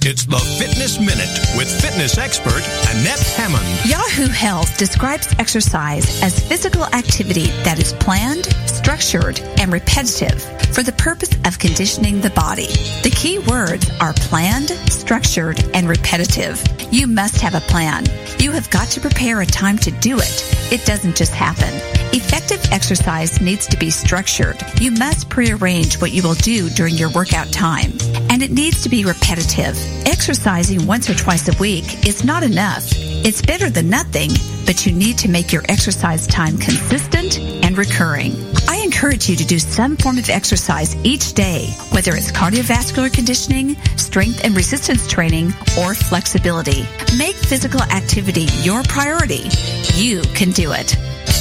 It's the Fitness Minute with fitness expert Annette Hammond. Yahoo Health describes exercise as physical activity that is planned, structured, and repetitive for the purpose of conditioning the body. The key words are planned, structured, and repetitive. You must have a plan. You have got to prepare a time to do it. It doesn't just happen. Effective exercise needs to be structured. You must prearrange what you will do during your workout time, and it needs to be repetitive. Exercising once or twice a week is not enough. It's better than nothing, but you need to make your exercise time consistent and recurring. I encourage you to do some form of exercise each day, whether it's cardiovascular conditioning, strength and resistance training, or flexibility. Make physical activity your priority. You can do it.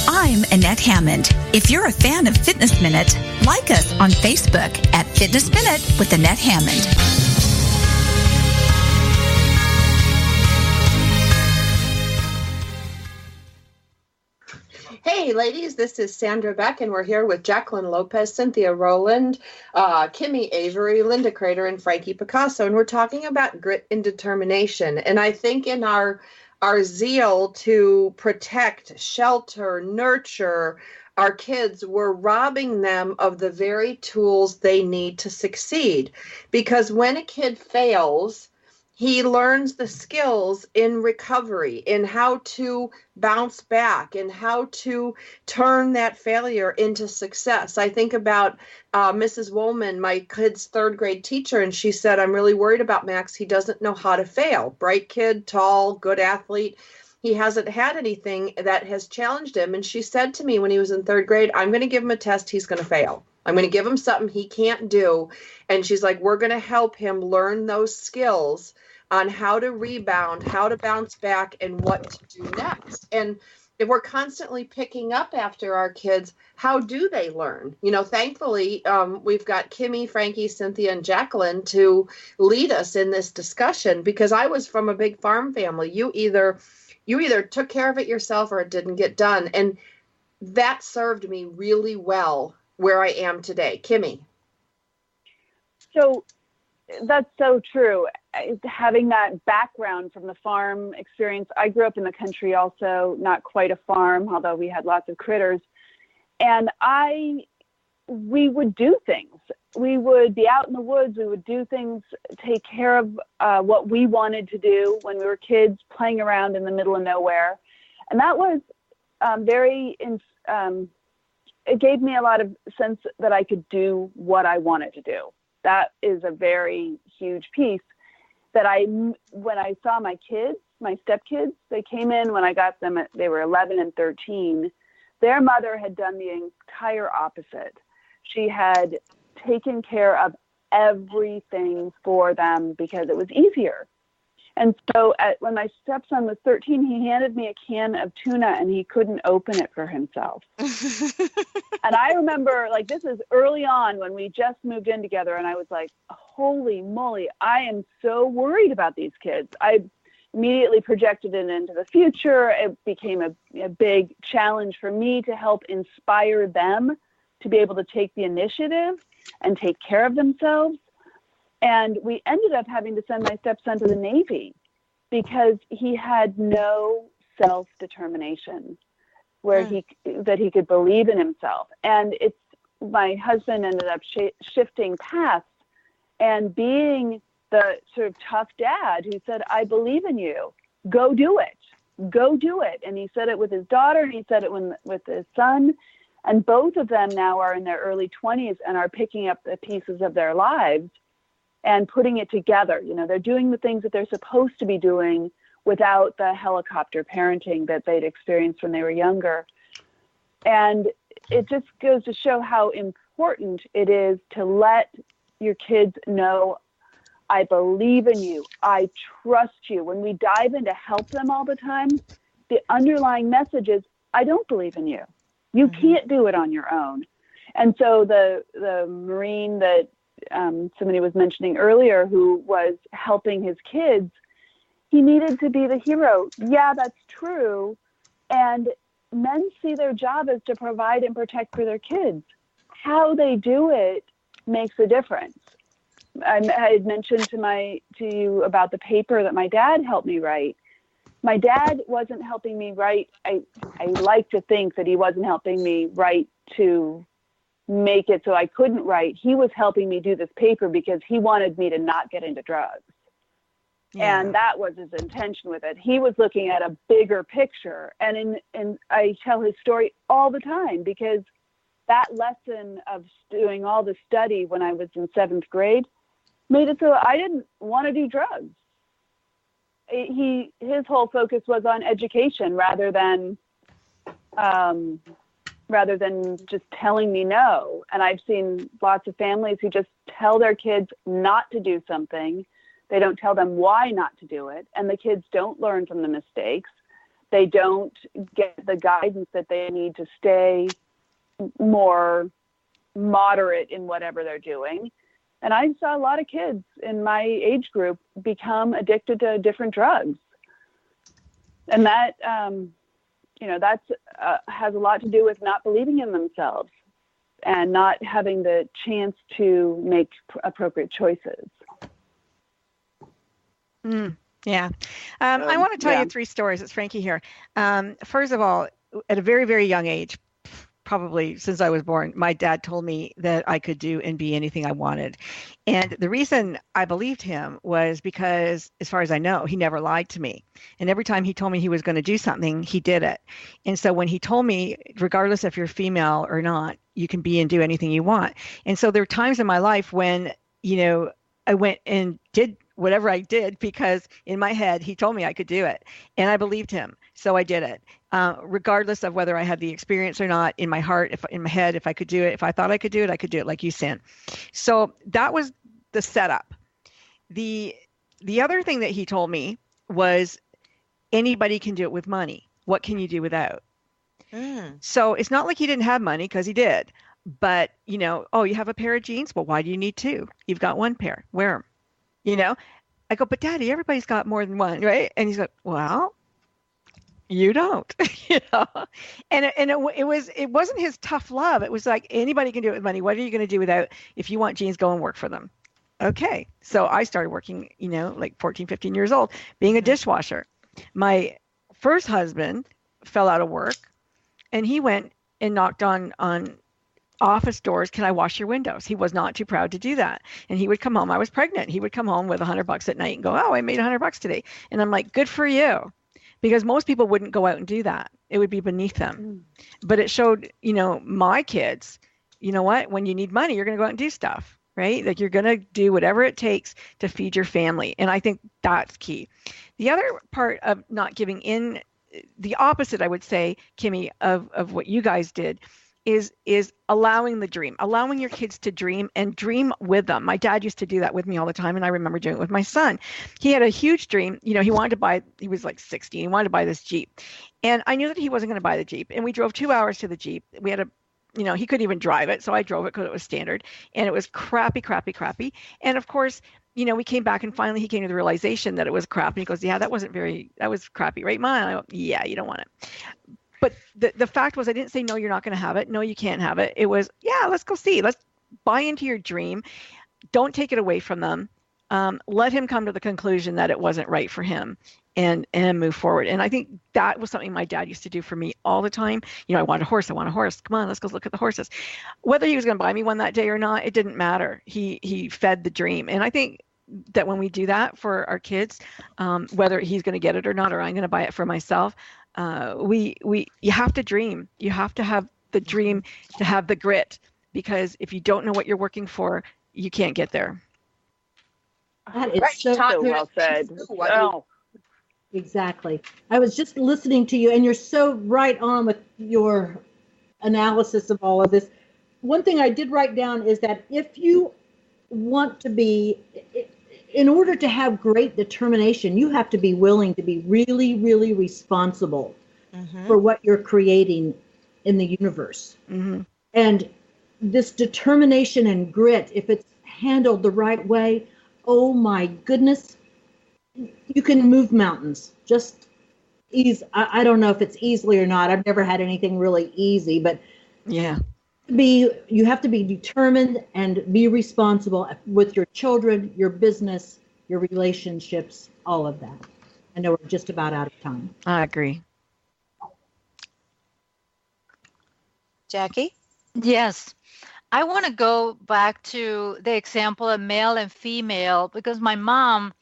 I'm Annette Hammond. If you're a fan of Fitness Minute, like us on Facebook at Fitness Minute with Annette Hammond. Hey, ladies, this is Sandra Beck, and we're here with Jacqueline Lopez, Cynthia Rowland, Kimmy Avery, Linda Crater, and Frankie Picasso, and we're talking about grit and determination. And I think in our zeal to protect, shelter, nurture our kids, we're robbing them of the very tools they need to succeed. Because when a kid fails, he learns the skills in recovery, in how to bounce back, and how to turn that failure into success. I think about Mrs. Woolman, my kid's third grade teacher, and she said, I'm really worried about Max. He doesn't know how to fail. Bright kid, tall, good athlete. He hasn't had anything that has challenged him. And she said to me when he was in third grade, I'm going to give him a test. He's going to fail. I'm going to give him something he can't do. And she's like, we're going to help him learn those skills on how to rebound, how to bounce back, and what to do next. And if we're constantly picking up after our kids, how do they learn? You know, thankfully, we've got Kimmy, Frankie, Cynthia, and Jacqueline to lead us in this discussion, because I was from a big farm family. You either took care of it yourself or it didn't get done. And that served me really well where I am today. Kimmy. So that's so true. Having that background from the farm experience, I grew up in the country also, not quite a farm, although we had lots of critters. And we would do things. We would be out in the woods. We would do things, take care of what we wanted to do when we were kids, playing around in the middle of nowhere. And that was it gave me a lot of sense that I could do what I wanted to do. That is a very huge piece that when I saw my kids, my stepkids, they came in when I got them, they were 11 and 13. Their mother had done the entire opposite. She had taken care of everything for them because it was easier. And so when my stepson was 13, he handed me a can of tuna and he couldn't open it for himself. And I remember, like, this is early on when we just moved in together, and I was like, holy moly, I am so worried about these kids. I immediately projected it into the future. It became a big challenge for me to help inspire them to be able to take the initiative and take care of themselves. And we ended up having to send my stepson to the Navy because he had no self-determination that he could believe in himself. And my husband ended up shifting paths and being the sort of tough dad who said, I believe in you. Go do it. Go do it. And he said it with his daughter, and he said it with his son. And both of them now are in their early 20s and are picking up the pieces of their lives and putting it together. You know, they're doing the things that they're supposed to be doing without the helicopter parenting that they'd experienced when they were younger. And it just goes to show how important it is to let your kids know, I believe in you, I trust you. When we dive in to help them all the time, the underlying message is, I don't believe in you. You can't do it on your own. And so the Marine that somebody was mentioning earlier, who was helping his kids, he needed to be the hero. Yeah, that's true. And men see their job as to provide and protect for their kids. How they do it makes a difference. I had mentioned to you about the paper that my dad helped me write. My dad wasn't helping me write. I like to think that he wasn't helping me write to make it so I couldn't write. He was helping me do this paper because he wanted me to not get into drugs. Yeah. And that was his intention with it. He was looking at a bigger picture. And I tell his story all the time, because that lesson of doing all the study when I was in 7th grade made it so I didn't want to do drugs. His whole focus was on education rather than just telling me no. And I've seen lots of families who just tell their kids not to do something. They don't tell them why not to do it. And the kids don't learn from the mistakes. They don't get the guidance that they need to stay more moderate in whatever they're doing. And I saw a lot of kids in my age group become addicted to different drugs. And that, that's has a lot to do with not believing in themselves and not having the chance to make appropriate choices. Yeah. I want to tell you 3 stories. It's Frankie here. First of all, at a very, very young age, probably since I was born, my dad told me that I could do and be anything I wanted. And the reason I believed him was because, as far as I know, he never lied to me. And every time he told me he was going to do something, he did it. And so when he told me, regardless if you're female or not, you can be and do anything you want. And so there were times in my life when, I went and did whatever I did because in my head, he told me I could do it. And I believed him. So I did it. Regardless of whether I had the experience or not, in my heart, in my head, if I could do it, if I thought I could do it, like you said. So that was the setup. The other thing that he told me was anybody can do it with money. What can you do without? So it's not like he didn't have money, because he did. But, you have a pair of jeans? Well, why do you need 2? You've got 1 pair. Wear them. I go, but Daddy, everybody's got more than 1, right? And he's like, well, you don't. And it wasn't his tough love. It was like, anybody can do it with money. What are you going to do without? If you want jeans, go and work for them. Okay. So I started working, like 14, 15 years old, being a dishwasher. My first husband fell out of work, and he went and knocked on office doors. Can I wash your windows? He was not too proud to do that. And he would come home. I was pregnant. He would come home with $100 at night and go, oh, I made $100 today. And I'm like, good for you. Because most people wouldn't go out and do that. It would be beneath them. But it showed, my kids, you know what? When you need money, you're going to go out and do stuff, right? Like, you're going to do whatever it takes to feed your family. And I think that's key. The other part of not giving in, the opposite, I would say, Kimmy, of what you guys did, is allowing the dream, allowing your kids to dream and dream with them. My dad used to do that with me all the time, and I remember doing it with my son. He had a huge dream. He wanted to buy, he was like 60, he wanted to buy this Jeep. And I knew that he wasn't going to buy the Jeep. And we drove 2 hours to the Jeep. We had he couldn't even drive it, so I drove it because it was standard. And it was crappy. And of course, we came back, and finally he came to the realization that it was crap. And he goes, yeah, that was crappy, right, Ma? And I go, yeah, you don't want it. But the fact was, I didn't say, no, you're not going to have it. No, you can't have it. It was, yeah, let's go see. Let's buy into your dream. Don't take it away from them. Let him come to the conclusion that it wasn't right for him and move forward. And I think that was something my dad used to do for me all the time. I want a horse. Come on, let's go look at the horses. Whether he was going to buy me one that day or not, it didn't matter. He fed the dream. And I think that when we do that for our kids, whether he's going to get it or not, or I'm going to buy it for myself, you have to dream. You have to have the dream to have the grit, because if you don't know what you're working for, you can't get there. That is so well said. Exactly. I was just listening to you, and you're so right on with your analysis of all of this. One thing I did write down is that if you want to be, in order to have great determination, you have to be willing to be really, really responsible for what you're creating in the universe. And this determination and grit, if it's handled the right way, oh my goodness, you can move mountains. Just ease. I don't know if it's easily or not. I've never had anything really easy, but yeah, you have to be determined and be responsible with your children, your business, your relationships, all of that. I know we're just about out of time. I agree. Jackie? Yes. I want to go back to the example of male and female because my mom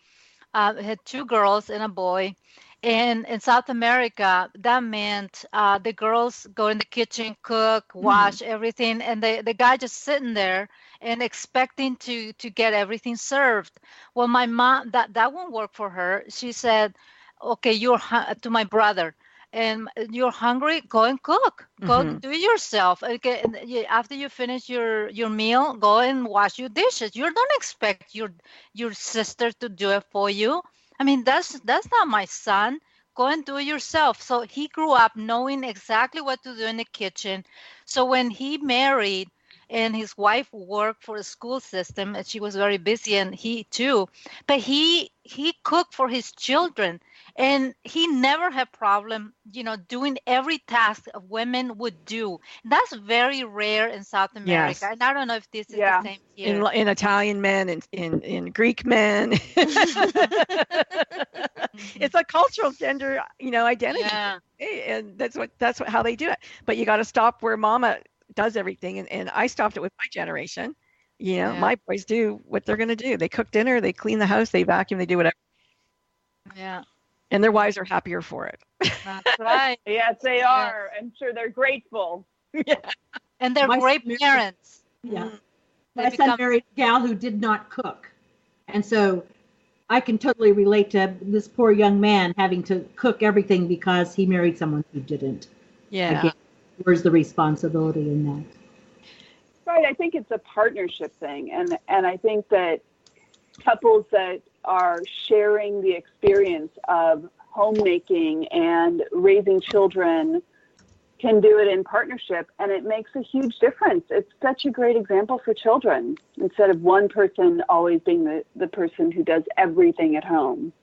had 2 girls and a boy. And in South America, that meant the girls go in the kitchen, cook, wash everything, and the guy just sitting there and expecting to get everything served. Well, my mom, that won't work for her. She said, okay, to my brother, and you're hungry, go and cook. Go do it yourself. Okay, after you finish your meal, go and wash your dishes. You don't expect your sister to do it for you. I mean, that's not my son. Go and do it yourself. So he grew up knowing exactly what to do in the kitchen. So when he married and his wife worked for the school system and she was very busy, and he too, but he cooked for his children. And he never had problem, doing every task a women would do. That's very rare in South America. Yes. And I don't know if this is the same here. In Italian men, in Greek men. It's a cultural gender, identity. Yeah. And that's how they do it. But you got to stop where mama does everything. And I stopped it with my generation. My boys do what they're going to do. They cook dinner, they clean the house, they vacuum, they do whatever. Yeah. And their wives are happier for it. That's right. Yes, they are. I'm sure they're grateful. Yeah. And they're great parents. Yeah. My son married a gal who did not cook. And so I can totally relate to this poor young man having to cook everything because he married someone who didn't. Yeah. Again, where's the responsibility in that? Right. I think it's a partnership thing. And I think that couples that are sharing the experience of homemaking and raising children can do it in partnership, and it makes a huge difference. It's such a great example for children instead of one person always being the person who does everything at home.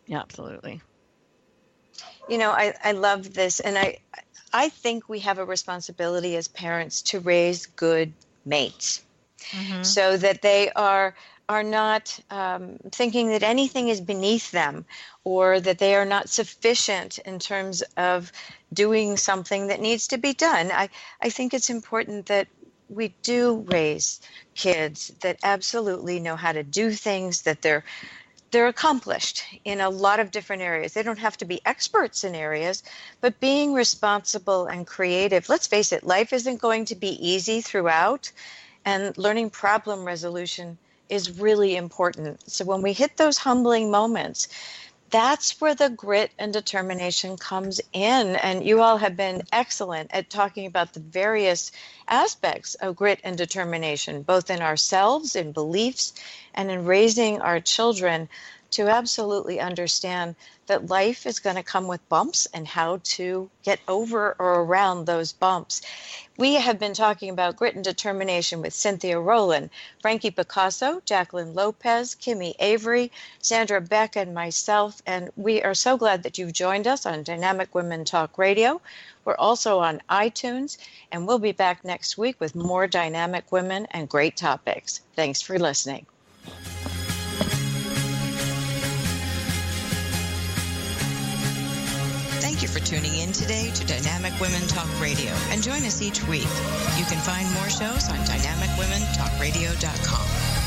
Yeah, absolutely. I love this, and I think we have a responsibility as parents to raise good mates so that they are not thinking that anything is beneath them or that they are not sufficient in terms of doing something that needs to be done. I think it's important that we do raise kids that absolutely know how to do things, that they're accomplished in a lot of different areas. They don't have to be experts in areas, but being responsible and creative. Let's face it, life isn't going to be easy throughout, and learning problem resolution is really important. So when we hit those humbling moments, that's where the grit and determination comes in. And you all have been excellent at talking about the various aspects of grit and determination, both in ourselves, in beliefs, and in raising our children to absolutely understand that life is going to come with bumps and how to get over or around those bumps. We have been talking about grit and determination with Cynthia Rowland, Frankie Picasso, Jacqueline Lopez, Kimmy Avery, Sandra Beck, and myself. And we are so glad that you've joined us on Dynamic Women Talk Radio. We're also on iTunes, and we'll be back next week with more dynamic women and great topics. Thanks for listening. Thank you for tuning in today to Dynamic Women Talk Radio, and join us each week. You can find more shows on dynamicwomentalkradio.com.